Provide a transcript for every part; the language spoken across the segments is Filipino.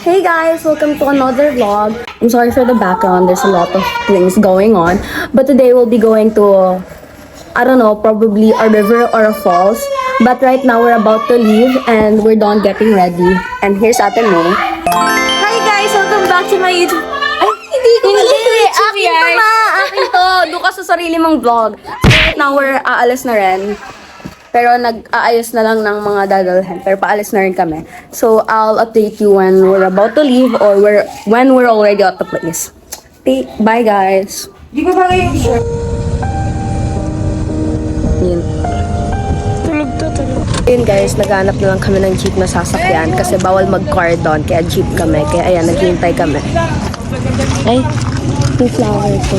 Hey guys, welcome to another vlog. I'm sorry for the background, there's a lot of things going on. But today we'll be going to, I don't know, probably a river or a falls. But right now we're about to leave and we're done getting ready. And here's Ate May. Hi guys! Welcome back to my YouTube. Ay, hindi ko Akin to na! Akin to! Doon ka sa sarili mong vlog. So right now we're aalis na rin. Pero nag-aayos na lang ng mga dadalhin. Pero paalis na rin kami. So I'll update you when we're about to leave or when we're already at the place. Okay, bye guys! Di ba bagay yung shirt? Yun. Tulog. Yun guys, naghanap na lang kami ng jeep na sasakyan kasi bawal mag-car doon. Kaya jeep kami. Kaya ayan, naghihintay kami. Ay, yung flower ko.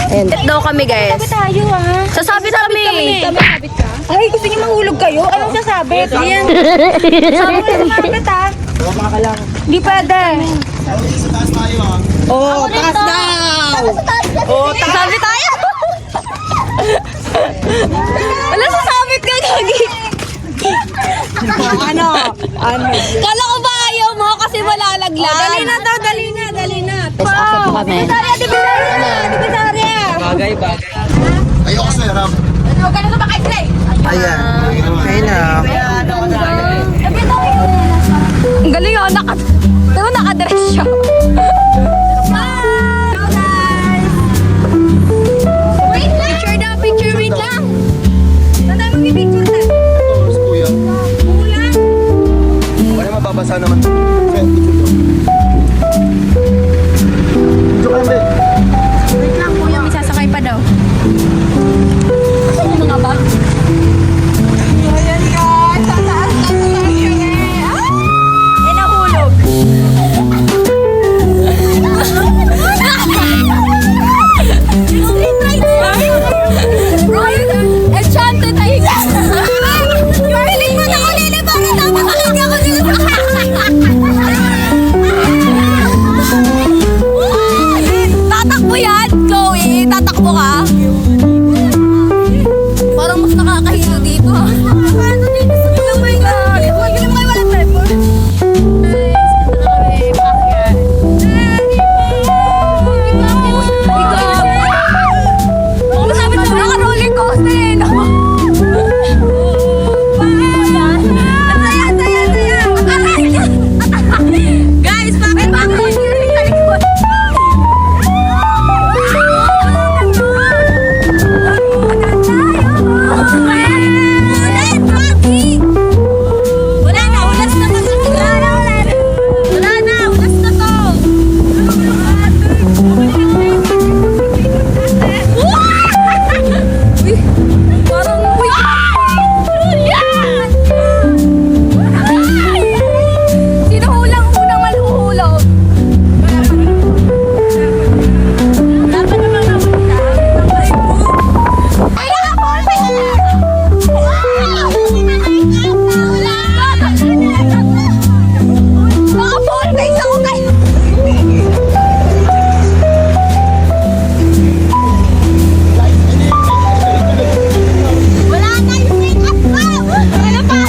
Ayan. Daw kami guys. Tayo Sasabit kami. Sabit ka? Ay, gusto niyo mahulog kayo? Anong sasabit? Yan. Sabit ha? Hindi pwede. Oh, taas daw! Oh, Sasabit tayo. Wala sasabit ka gagi. ano? Kala ko ba ayaw mo kasi wala laglag. Dali na daw, dali na. Yes, akit po kami. Divisoria! Bagay. Ayoko sa harap. Huwag ka na ba kay Clay? Ayan. Okay na. Ang galing yun. Pero nakadress siya. Wait lang! Picture, wait lang! Tandaan mo yung picture na. Ito, si kuya. Ulan! Wala mababasa naman. Joke lang, be. Wait lang, kuya, may sasakay pa daw. Ano mga ba? Ayan guys! Tataas kami! Eh, nahulog! Street rights! Bro, enchanted tayo! Yung piling mo na ulili para napakalig ako dito! Tatakbo yan, Chloe! Tatakbo ka? Parang mas nakakahilo dito ha. Ano dito sa oh my God! Magaling kayo walang telephone. Masabit sa mga rolling coaster eh, no? Guys, bakit yung sa likod? Wala na, ulas na to. Wala na, ulas na to. Uy, parang uy. Yan! Sino unang maluhulog? Wala pa naman napunta. Ay, nakapol! Nakapol! May isa ko kayo! Wala na yung make-up ko! Ano pa?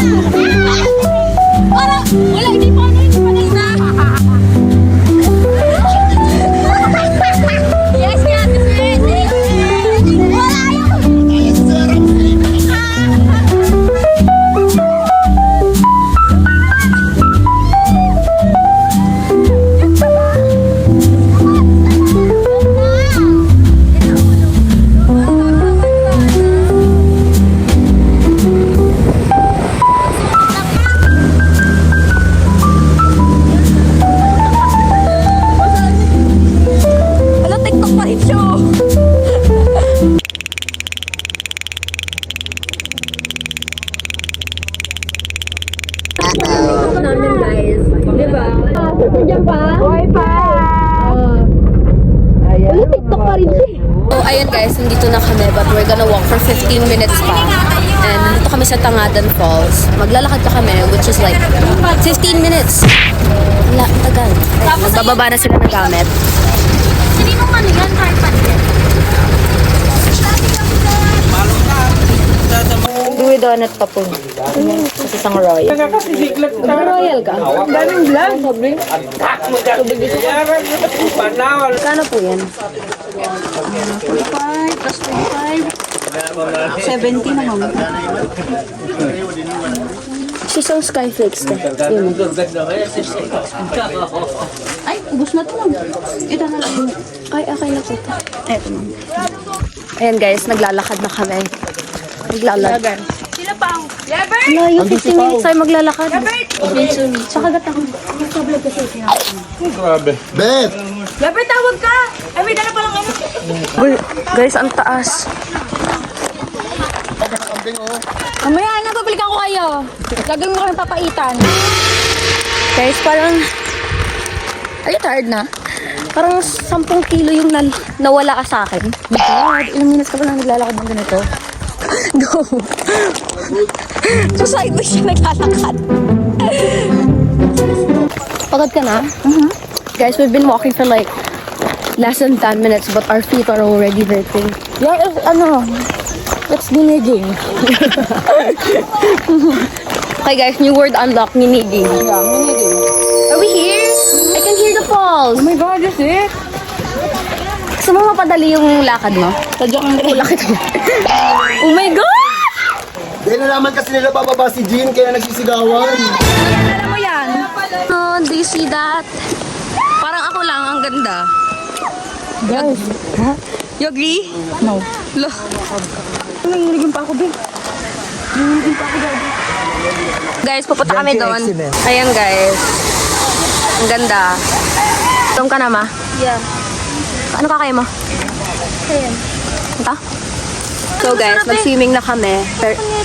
Parang, wala, hindi pa na. Yes, yes, yes! Wala yun! Hello, TikTok pa rin siya. Ito namin guys. Diba? Sasadyan pa? Hoy pa! Wala, TikTok pa rin siya. So, ayan guys, nandito na kami but we're gonna walk for 15 minutes pa. And nandito kami sa Tangadan Falls. Maglalakad pa kami, which is like 15 minutes. Wala, tagal. Magbababa na sila ng gamit. Sino man yan? Hard pa yan. Chewy donut pa po. Tapos isang royal. Royal ka? Daming vlog. Sobrang. Kano po yan? 45 plus 25. 70 naman. Sisong Skyflakes ka. Yun. Ay, ubos na to. Ito na lang. Ay, okay na po ito. Eto na. Ayan guys, naglalakad na kami. Naglalakad. Sila pa ang Layo, 15 minutes tayo maglalakad. Sa kagat ako. Bet! Lever, tawag ka! Ay, may dala palang ano. Guys, ang taas. Mamaya na, babalikan ko kayo. Gagawin mo kami papaitan. Guys, parang... Are you tired na? Parang 10 kilo yung nawala ka sa akin. God, ilang minutes ka pa lang naglalakad ng ganito. Go! So sideways siya naglalakad. Pagod ka na? Guys, we've been walking for like less than 10 minutes but our feet are already hurting. Yeah, it's giniging. Okay guys, new word unlocked, niniging. Yeah, giniging. Are we here? I can hear the falls. Oh my God, this it. Gusto mo mapadali yung lakad mo? Sadya kang Lakad mo. Oh my God! Dahil nalaman kasi nila bababa si Jean, kaya nagsisigawan. Alam mo yan? Oh, do you see that? Parang ako lang, ang ganda. Guys. Ha? You agree? No. Lo. Nanginigin pa ako, Bin. Guys, pupunta kami doon. Ayan guys. Ang ganda. Tom ka na, ma? Yeah. Ano kakaya mo? Ayan. Ito? So guys, mag-swimming na kami.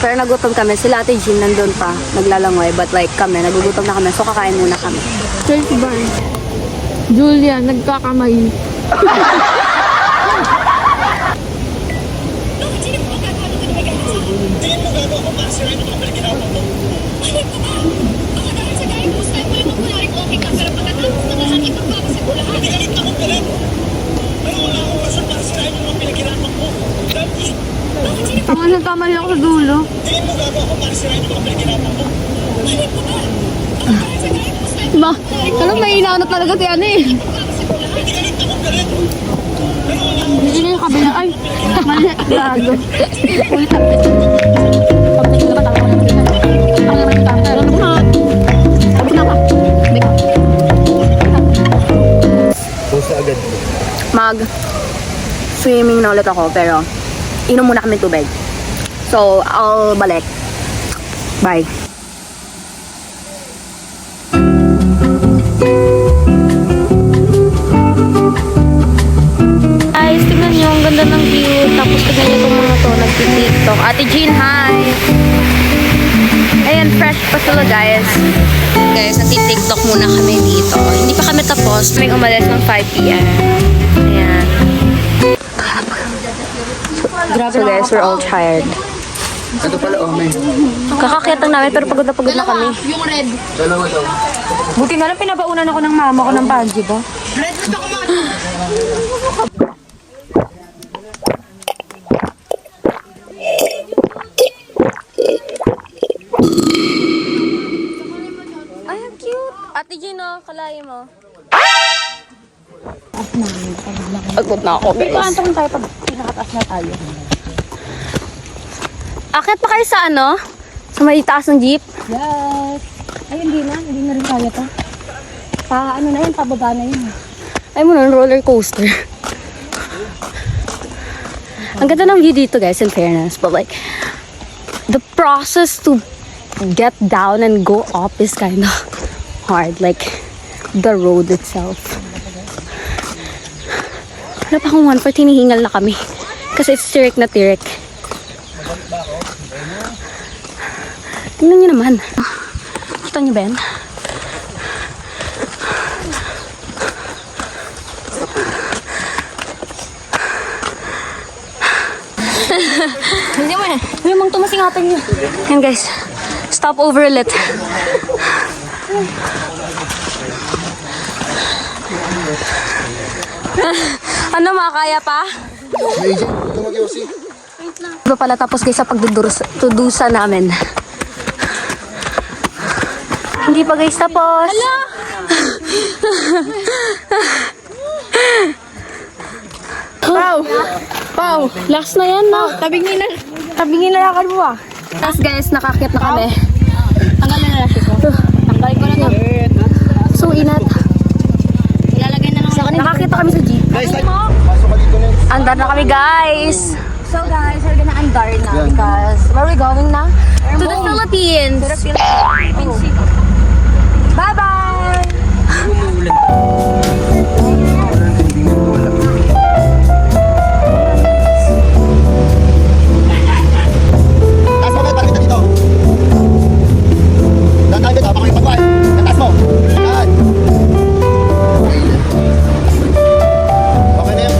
Pero nagutom kami. Sila Ate Jean nandun pa. Naglalangoy. But like kami, nagugutom na kami. So kakain muna kami. Chelsea Bar. Julia, nagkakamay. Tama na tama lang ako sa dulo. Ma, parang may inaanap talaga si ano eh. Hindi na yung kabila. Ay, mali. Gago. Ulit ang pito. Pagpito na ba tayo na pito? Ang naman yung tayo. Alam mo na. Tapos na ka. Pusa agad. Swimming na ulit ako pero inom muna kami tubig. So, I'll balik. Bye. Guys, tignan nyo, ang ganda ng view. Tapos tignan nyo itong mga to, nagtitiktok. Ate Jean, hi! Ayan, fresh pa sila guys. Guys, nagtitiktok muna kami dito. Hindi pa kami tapos. May umalis ng 5 p.m. Ayan. So guys, we're all tired. Ito pala, oh, may. Kakakyat lang namin pero pagod na kami. Yung red. Dalawa daw. Buti na lang pinabaunan ako ng mama ko ng panji ba? Red, gusto ko man. Ay, ang cute. Ate Gino, kalayo mo. Pagod na ako, guys. Paantong tayo pag pinakataas na tayo. Akit pa kayo sa ano? Sa may taas ng jeep? Yes. Ay, hindi na rin kaya to. Pa, ano na yun, pababa na yun. Ay mo nun, roller coaster. Ang ganda ng view dito guys, in fairness. But like, the process to get down and go up is kind of hard. Like, the road itself. Wala pa akong 1 hinihingal na kami. Kasi it's tirik na tirik. Tingnan nyo naman. Kita nyo, Ben? Hindi mo eh. Hindi mong tumasingatan niyo. Yan guys. Stop over ulit. Ano, makakaya pa? May Jean, ito mag-yosi. Iba pala tapos guys sa pagdudusa namin. Hindi pa guys tapos. Pau, last na yan na. Tabingin na lakad mo ah. Tapos guys, nakakit na kami. Tanggalin na laki ko. Tanggalin ko na to. So inat. Ilalagay na lang sa kanila. Nakakita kami sa jeep. Guys, pasok ka dito na. Andar na kami guys. So guys, we're gonna andar na because where are we going na? To the Philippines. Bye-bye! Taas mo, bakit ka dito? Dahan dito, baka may pagway. Taas mo. Dahan. Okay na yan.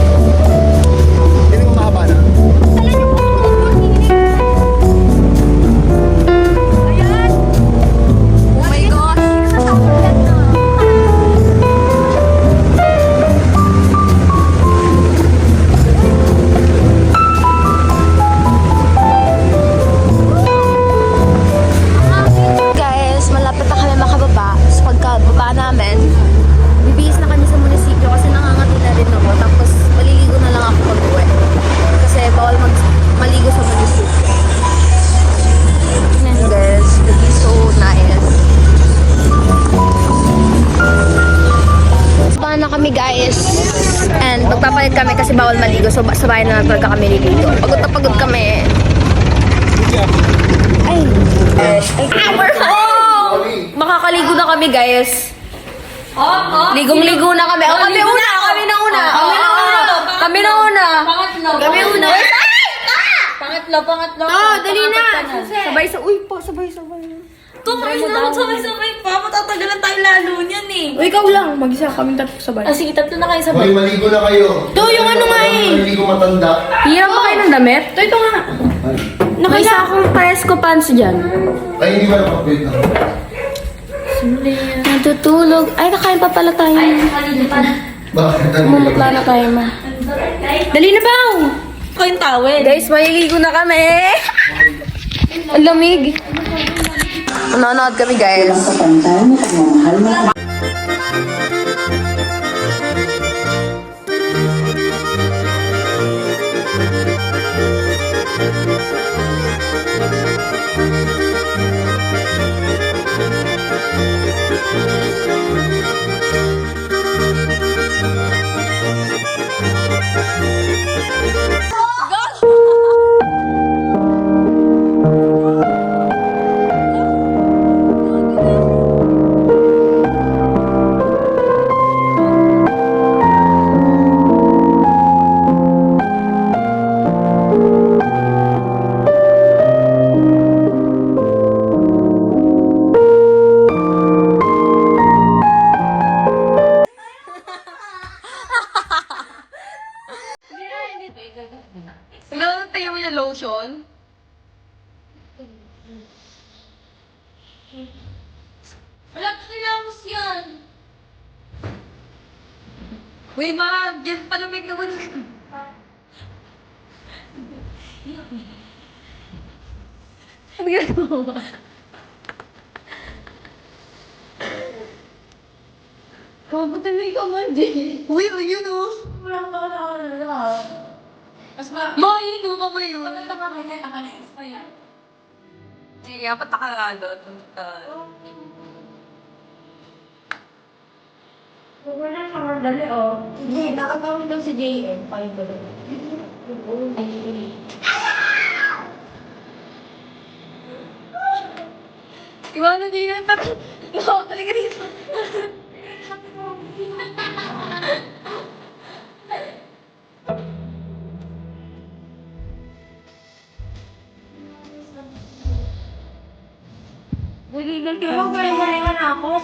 Hindi mo mahaba na. Oh my gosh! Guys, malapit na kami makababa. So pagkababa namin, bibihis na kami sa munisipyo kasi nangangati na rin ako. Tapos maliligo na lang ako pag-uwi. Kasi bawal maligo sa munisipyo. Tingnan guys, it is so nice. Sabahan na kami guys. And magpapalit kami kasi bawal maligo. So sabayan na lang talaga kami niligo. Pagod na pagod kami. Ay. We're home! Makakaligo na kami guys. Ligong-ligo na kami. Oh, kami una! Kami na una! Kami na una! Kami na una! Kami una! Pangatlo. Dali na! Sabay sa... Uy po, sabay. Sabay pa. Matatagalan tayo lalo niyan eh. Uy, ikaw lang. Mag-isa kami tatlo sabay. Sige, tatlo na kayo Okay, maligo na kayo. Yung ano nga eh. Maligo matanda. Hiram ba kayo ng damit? Ito nga. Nakaisa akong pares ko pants dyan. Ay, hindi ba nakapwede na? Natutulog. Ay, kakain pa pala tayo. Bakit? Mumutla na tayo ma. Dali na ba? Kayong tawel. Guys, maliligo na kami. Ang lamig. Nanonood kami guys. Tayo mo yung lotion. Wala ka nilamos yan. Uy, ma, diyan palamig naman. Ano ginagawa mo? Kapatid ka man din. Uy, ayun o. Wala ka na. Ma, yun o, kamay yun. Sige, apat na kalado. Wala naman dali, oh. Hindi, nakatawag daw si JM. Payo ba daw? Iwanan niyo yan. No, talaga dito. Hindi, kaya ako.